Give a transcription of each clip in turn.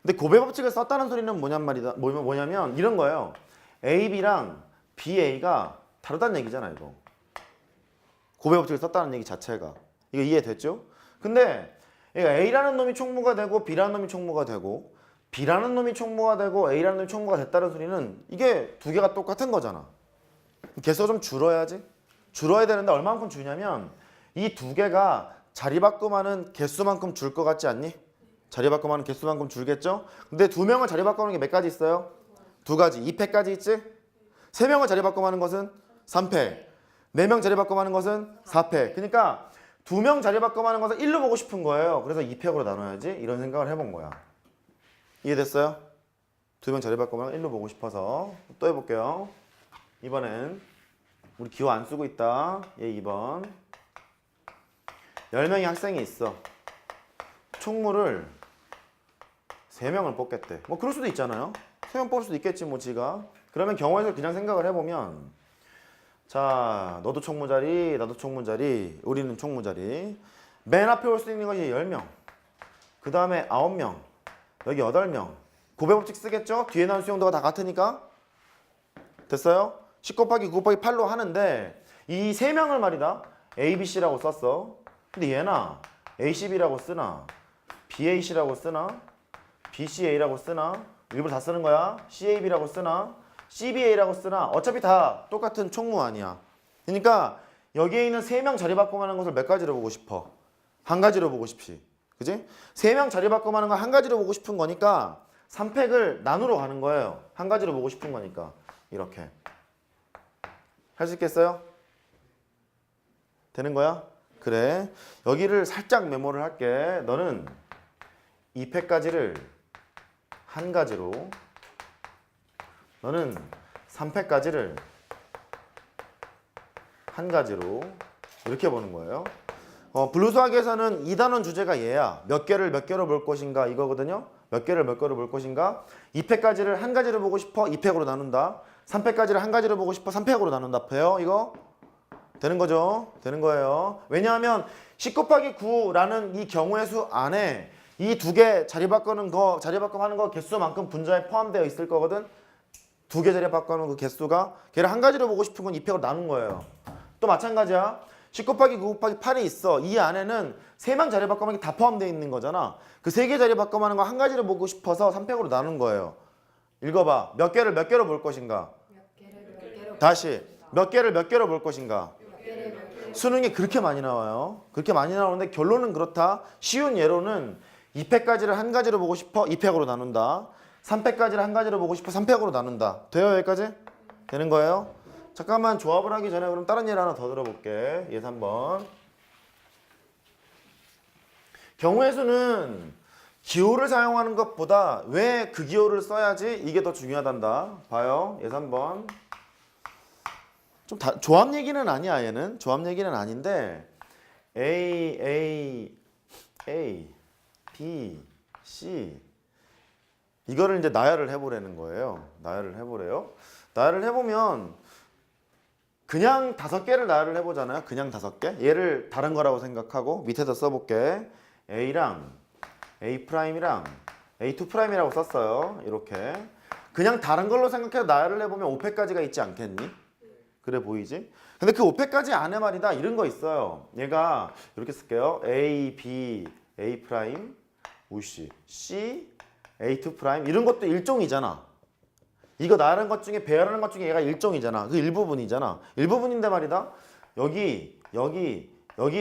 근데 고배 법칙을 썼다는 소리는 뭐냐면 이런 거예요. AB랑 BA가 다르다는 얘기잖아 이거. 고배 법칙을 썼다는 얘기 자체가. 이거 이해됐죠? 근데 A라는 놈이 총무가 되고 B라는 놈이 총무가 되고 B라는 놈이 총무가 되고 A라는 놈이 총무가 됐다는 소리는 이게 두 개가 똑같은 거잖아. 개수가 좀 줄어야지. 줄어야 되는데 얼마만큼 주냐면 이 두 개가 자리 바꿈하는 개수만큼 줄 것 같지 않니? 자리 바꿈하는 개수만큼 줄겠죠? 근데 두 명을 자리 바꾸는 게 몇 가지 있어요? 두 가지. 2패까지 있지? 세 명을 자리 바꿈하는 것은 3패. 네 명 자리 바꿈하는 것은 4패. 그러니까 두 명 자리 바꿈하는 것을 1로 보고 싶은 거예요. 그래서 2팩으로 나눠야지. 이런 생각을 해본 거야. 이해됐어요? 두 명 자리 바꾸면 1로 보고 싶어서 또 해볼게요. 이번엔 우리 기호 안 쓰고 있다. 얘 2번. 10명의 학생이 있어. 총무를 3명을 뽑겠대. 뭐 그럴 수도 있잖아요. 3명 뽑을 수도 있겠지 뭐 지가. 그러면 경우에서 그냥 생각을 해보면 자 너도 총무 자리 나도 총무 자리 우리는 총무 자리 맨 앞에 올 수 있는 것이 10명 그 다음에 9명 여기 8명 고배 법칙 쓰겠죠? 뒤에 나온 수용도가 다 같으니까 됐어요? 10 곱하기 9 곱하기 8로 하는데 이 3명을 말이다 A, B, C라고 썼어. 근데 얘나 ACB라고 쓰나 BAC라고 쓰나 BCA라고 쓰나 일부러 다 쓰는 거야. CAB라고 쓰나 CBA라고 쓰나 어차피 다 똑같은 총무 아니야. 그러니까 여기에 있는 3명 자리 바꿈하는 것을 몇 가지로 보고 싶어? 한 가지로 보고 싶지. 그지? 3명 자리 바꿈하는 걸 한 가지로 보고 싶은 거니까 3팩을 나누러 가는 거예요. 한 가지로 보고 싶은 거니까. 이렇게. 할 수 있겠어요? 되는 거야? 그래. 여기를 살짝 메모를 할게. 너는 2팩까지를 한 가지로 너는 3팩까지를 한 가지로 이렇게 보는 거예요. 분류수학에서는 2단원 주제가 얘야. 몇 개를 몇 개로 볼 것인가 이거거든요. 몇 개를 몇 개로 볼 것인가. 2팩까지를 한 가지로 보고 싶어. 2팩으로 나눈다. 3팩까지를 한 가지로 보고 싶어. 3팩으로 나눈다. 돼요? 이거? 되는 거죠? 되는 거예요. 왜냐하면 10 곱하기 9라는 이 경우의 수 안에 이 두 개 자리 바꾸는 거, 자리 바꿈하는 거 개수만큼 분자에 포함되어 있을 거거든. 두 개 자리 바꾸는 그 개수가 걔를 한 가지로 보고 싶은 건 2팩으로 나눈 거예요. 또 마찬가지야. 10 곱하기 9 곱하기 8이 있어. 이 안에는 3명 자리 바꿈하는 게 다 포함되어 있는 거잖아. 그 3개 자리 바꿈하는 거 한 가지로 보고 싶어서 3팩으로 나눈 거예요. 읽어봐. 몇 개를 몇 개로 볼 것인가? 다시. 몇 개를 몇 개로 볼 것인가? 수능에 그렇게 많이 나와요. 그렇게 많이 나오는데 결론은 그렇다. 쉬운 예로는 2팩까지를 한 가지로 보고 싶어. 2팩으로 나눈다. 3팩까지를 한 가지로 보고 싶어. 3팩으로 나눈다. 돼요? 여기까지? 되는 거예요? 잠깐만 조합을 하기 전에 그럼 다른 예를 하나 더 들어볼게. 예 3번. 경우의 수는 기호를 사용하는 것보다 왜 그 기호를 써야지 이게 더 중요하단다. 봐요. 예 3번. 좀 조합 얘기는 아니야 얘는. 조합 얘기는 아닌데 A, B, C 이거를 이제 나열을 해보라는 거예요. 나열을 해보래요. 나열을 해보면 그냥 5개를 나열을 해보잖아요. 그냥 5개. 얘를 다른 거라고 생각하고 밑에다 써볼게. A랑 A'이랑 A2'이라고 썼어요. 이렇게. 그냥 다른 걸로 생각해서 나열을 해보면 5팩까지가 있지 않겠니? 그래 보이지? 근데 그 5팩까지 안에 말이다 이런 거 있어요. 얘가 이렇게 쓸게요. A, B, A', 우씨, C, A2' 이런 것도 일종이잖아. 이거 나열한 것 중에 배열하는 것 중에 얘가 일종이잖아. 그 일부분이잖아. 일부분인데 말이다. 여기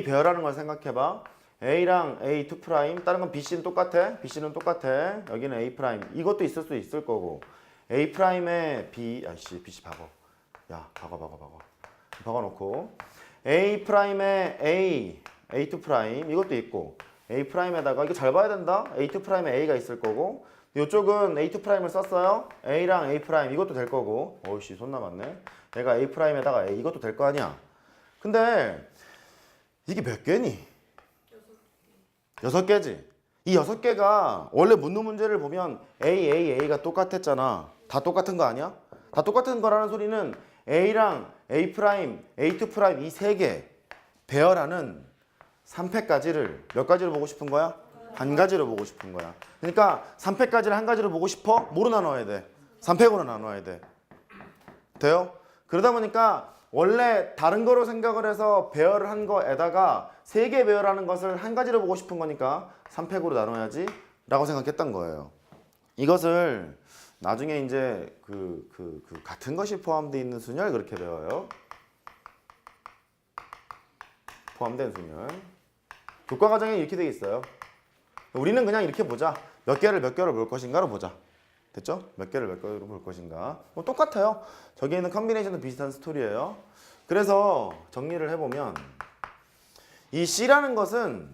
배열하는 걸 생각해봐. A랑 A2', 다른 건 BC는 똑같아. BC는 똑같아. 여기는 A'. 이것도 있을 수 있을 거고. A'에 B, BC 박어. 야, 박아놓고. A'에 A, A2' 이것도 있고. A'에다가 이거 잘 봐야 된다. A2'에 A가 있을 거고. 이쪽은 A2'을 썼어요. A랑 A' 이것도 될 거고. 어이씨 손 남았네. 얘가 A'에다가 A 이것도 될 거 아니야. 근데 이게 몇 개니? 6개지. 이 6개가 원래 문도 문제를 보면 A가 똑같았잖아. 다 똑같은 거 아니야? 다 똑같은 거라는 소리는 A랑 A', A2' 이 3개 배열하는 3팩까지를 몇 가지로 보고 싶은 거야? 한 가지로 보고 싶은 거야. 그러니까 3팩까지를 한 가지로 보고 싶어? 뭐로 나눠야 돼? 3팩으로 나눠야 돼. 돼요? 그러다 보니까 원래 다른 거로 생각을 해서 배열을 한 거에다가 3개 배열하는 것을 한 가지로 보고 싶은 거니까 3팩으로 나눠야지 라고 생각했던 거예요. 이것을 나중에 이제 그 같은 것이 포함되어 있는 순열 그렇게 배워요. 포함된 순열. 교과 과정에 이렇게 돼 있어요. 우리는 그냥 이렇게 보자. 몇 개를 볼 것인가로 보자. 됐죠? 몇 개를 몇 개로 볼 것인가. 뭐 똑같아요. 저기에 있는 컨비네이션도 비슷한 스토리예요. 그래서 정리를 해보면 이 C라는 것은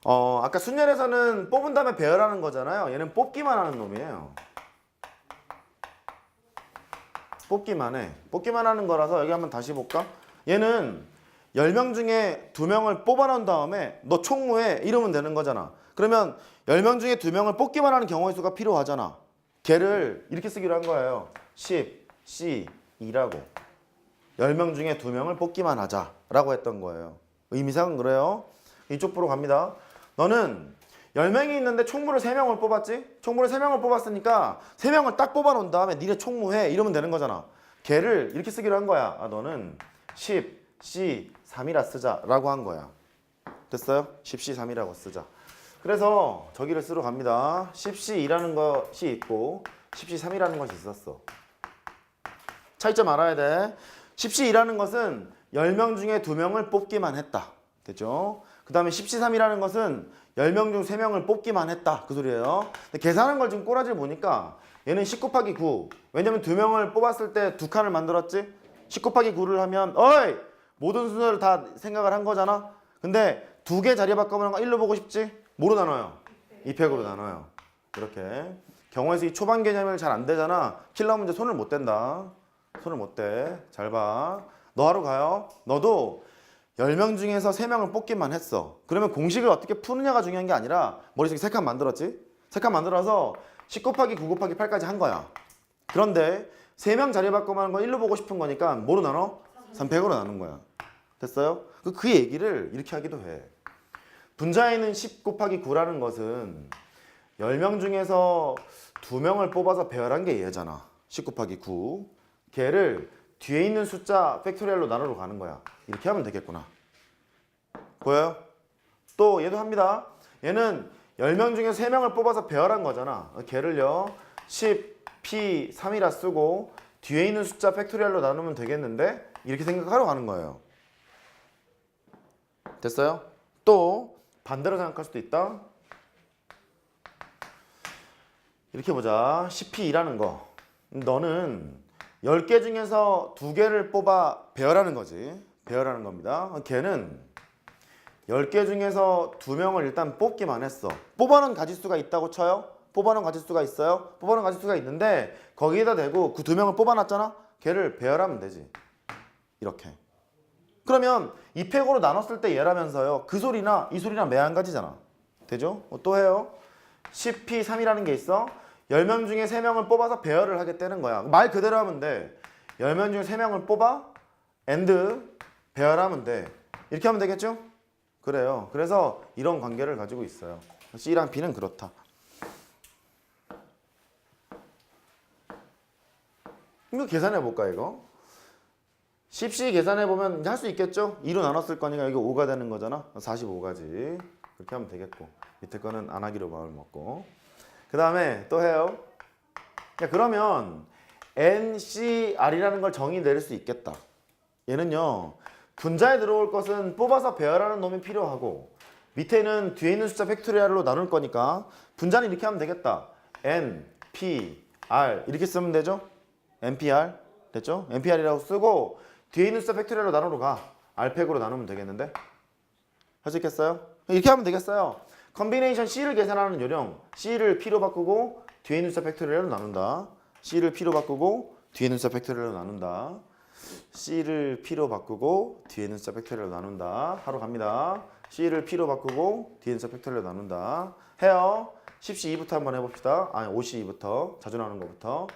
아까 순열에서는 뽑은 다음에 배열하는 거잖아요. 얘는 뽑기만 하는 놈이에요. 뽑기만 해. 뽑기만 하는 거라서 여기 한번 다시 볼까? 얘는 10명 중에 2명을 뽑아놓은 다음에 너 총무해 이러면 되는 거잖아. 그러면 10명 중에 2명을 뽑기만 하는 경우의 수가 필요하잖아. 걔를 이렇게 쓰기로 한 거예요. 10, C, 2라고. 10명 중에 2명을 뽑기만 하자라고 했던 거예요. 의미상은 그래요. 이쪽 보러 갑니다. 너는 10명이 있는데 총무를 3명을 뽑았지? 총무를 3명을 뽑았으니까 3명을 딱 뽑아놓은 다음에 니네 총무해 이러면 되는 거잖아. 걔를 이렇게 쓰기로 한 거야. 너는 10, C, 3이라 쓰자라고 한 거야. 됐어요? 10C, 3이라고 쓰자. 그래서 저기를 쓰러 갑니다. 10C2라는 것이 있고 10C3이라는 것이 있었어. 차이점 알아야 돼. 10C2라는 것은 10명 중에 2명을 뽑기만 했다. 됐죠? 그 다음에 10C3이라는 것은 10명 중 3명을 뽑기만 했다. 그 소리예요. 근데 계산한 걸 지금 꼬라지를 보니까 얘는 10 곱하기 9. 왜냐면 2명을 뽑았을 때 2칸을 만들었지? 10 곱하기 9를 하면 어이! 모든 순서를 다 생각을 한 거잖아? 근데 2개 자리 바꾸면 1로 보고 싶지? 뭐로 나눠요? 2팩으로 나눠요. 이렇게. 경우에서 이 초반 개념을 잘 안 되잖아. 킬러 문제 손을 못 댄다. 손을 못 대. 잘 봐. 너 하러 가요. 너도 10명 중에서 3명을 뽑기만 했어. 그러면 공식을 어떻게 푸느냐가 중요한 게 아니라 머릿속에 3칸 만들었지? 3칸 만들어서 10 곱하기 9 곱하기 8까지 한 거야. 그런데 3명 자리 바꾸면 하는 건 1로 보고 싶은 거니까 뭐로 나눠? 3팩으로 나눈 거야. 됐어요? 그 얘기를 이렇게 하기도 해. 분자에 있는 10 곱하기 9라는 것은 10명 중에서 2명을 뽑아서 배열한 게 얘잖아. 10 곱하기 9. 걔를 뒤에 있는 숫자 팩토리얼로 나누러 가는 거야. 이렇게 하면 되겠구나. 보여요? 또 얘도 합니다. 얘는 10명 중에 3명을 뽑아서 배열한 거잖아. 걔를요 10P3이라 쓰고 뒤에 있는 숫자 팩토리얼로 나누면 되겠는데 이렇게 생각하러 가는 거예요. 됐어요? 또 반대로 생각할 수도 있다. 이렇게 보자. 10P2라는 거. 너는 10개 중에서 2개를 뽑아 배열하는 거지. 배열하는 겁니다. 걔는 10개 중에서 2명을 일단 뽑기만 했어. 뽑아놓은 가짓수가 있다고 쳐요? 뽑아놓은 가짓수가 있어요? 뽑아놓은 가짓수가 있는데 거기에다 대고 그 2명을 뽑아놨잖아? 걔를 배열하면 되지. 이렇게. 그러면 2팩으로 나눴을 때 얘라면서요. 그 소리나 이 소리랑 매 한 가지잖아. 되죠? 또 해요. 10P3이라는 게 있어. 10명 중에 3명을 뽑아서 배열을 하겠다는 거야. 말 그대로 하면 돼. 10명 중에 3명을 뽑아 and 배열하면 돼. 이렇게 하면 되겠죠? 그래요. 그래서 이런 관계를 가지고 있어요. C랑 B는 그렇다. 이거 계산해 볼까 이거? 10C 계산해보면 할 수 있겠죠? 2로 나눴을 거니까 이게 5가 되는 거잖아. 45가지. 그렇게 하면 되겠고. 밑에 거는 안 하기로 마음을 먹고. 그 다음에 또 해요. 야, 그러면 NCR이라는 걸 정의 내릴 수 있겠다. 얘는요. 분자에 들어올 것은 뽑아서 배열하는 놈이 필요하고 밑에는 뒤에 있는 숫자 팩토리얼로 나눌 거니까 분자는 이렇게 하면 되겠다. N, P, R 이렇게 쓰면 되죠? NPR 됐죠? NPR이라고 쓰고 뒤에 있는 숫자 팩토리얼로 나누러 가. R팩으로 나누면 되겠는데? 할 수 있겠어요? 이렇게 하면 되겠어요. 컨비네이션 C를 계산하는 요령. C를 P로 바꾸고 뒤에 있는 숫자 팩토리얼로 나눈다. C를 P로 바꾸고 뒤에 있는 숫자 팩토리얼로 나눈다. C를 P로 바꾸고 뒤에 있는 숫자 팩토리얼로 나눈다. 하러 갑니다. C를 P로 바꾸고 뒤에 있는 숫자 팩토리얼로 나눈다. 해요. 10C2부터 한번 해봅시다. 아니 5C2부터 자주 나오는 것부터.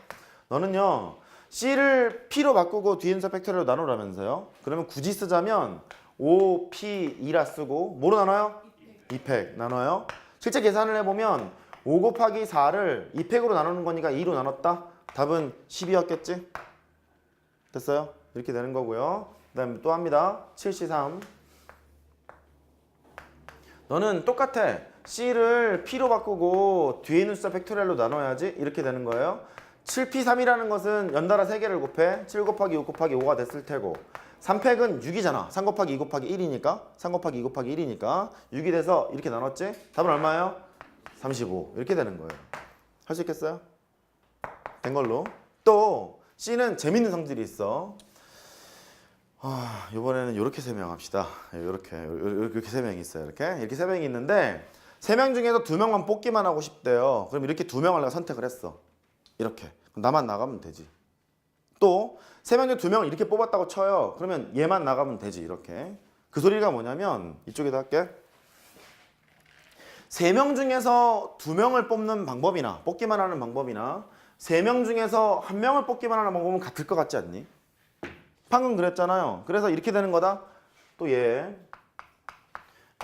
너는요. C를 P로 바꾸고 뒤에 있는 숫자 팩토리얼로 나누라면서요. 그러면 굳이 쓰자면 5P2라 쓰고 뭐로 나눠요? 2팩 나눠요. 실제 계산을 해보면 5 곱하기 4를 2팩으로 나누는 거니까 2로 나눴다. 답은 10이었겠지? 됐어요? 이렇게 되는 거고요. 그 다음에 또 합니다. 7C3. 너는 똑같아. C를 P로 바꾸고 뒤에 있는 숫자 팩토리얼로 나눠야지. 이렇게 되는 거예요. 7P3이라는 것은 연달아 3개를 곱해. 7 곱하기 6 곱하기 5가 됐을 테고 3팩은 6이잖아. 3 곱하기 2 곱하기 1이니까 3 곱하기 2 곱하기 1이니까 6이 돼서 이렇게 나눴지? 답은 얼마예요? 35. 이렇게 되는 거예요. 할 수 있겠어요? 된 걸로. 또 C는 재밌는 성질이 있어. 이번에는 이렇게 설명합시다. 이렇게 세 명이 있어요. 이렇게 세 명이 있는데 세 명 중에서 2명만 뽑기만 하고 싶대요. 그럼 이렇게 2명을 내가 선택을 했어. 이렇게. 나만 나가면 되지. 또 세 명 중 2명을 이렇게 뽑았다고 쳐요. 그러면 얘만 나가면 되지. 이렇게. 그 소리가 뭐냐면 이쪽에다 할게. 3명 중에서 2명을 뽑는 방법이나 뽑기만 하는 방법이나 3명 중에서 1명을 뽑기만 하는 방법은 같을 것 같지 않니? 방금 그랬잖아요. 그래서 이렇게 되는 거다. 또 얘.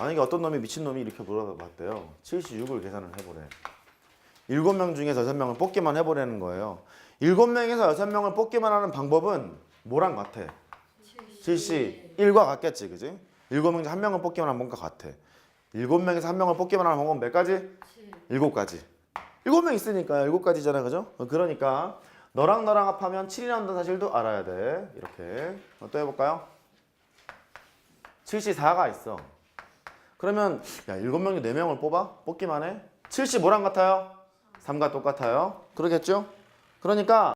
만약에 어떤 놈이 미친놈이 이렇게 물어봤대요. 76을 계산을 해보래. 7명 중에서 6명을 뽑기만 해보라는 거예요. 7명에서 6명을 뽑기만 하는 방법은 뭐랑 같아? 71과 같겠지, 그지? 7명 중 1명을 뽑기만 하는 방법과 같아. 7명에서 1명을 뽑기만 하는 방법은 몇 가지? 7가지. 7명 있으니까 7가지잖아, 그죠? 그러니까 너랑 너랑 합하면 7이 나온다는 사실도 알아야 돼. 이렇게. 또 해볼까요? 74가 있어. 그러면 야 7명 중 4명을 뽑아? 뽑기만 해? 70 뭐랑 같아요? 3과 똑같아요. 그러겠죠? 그러니까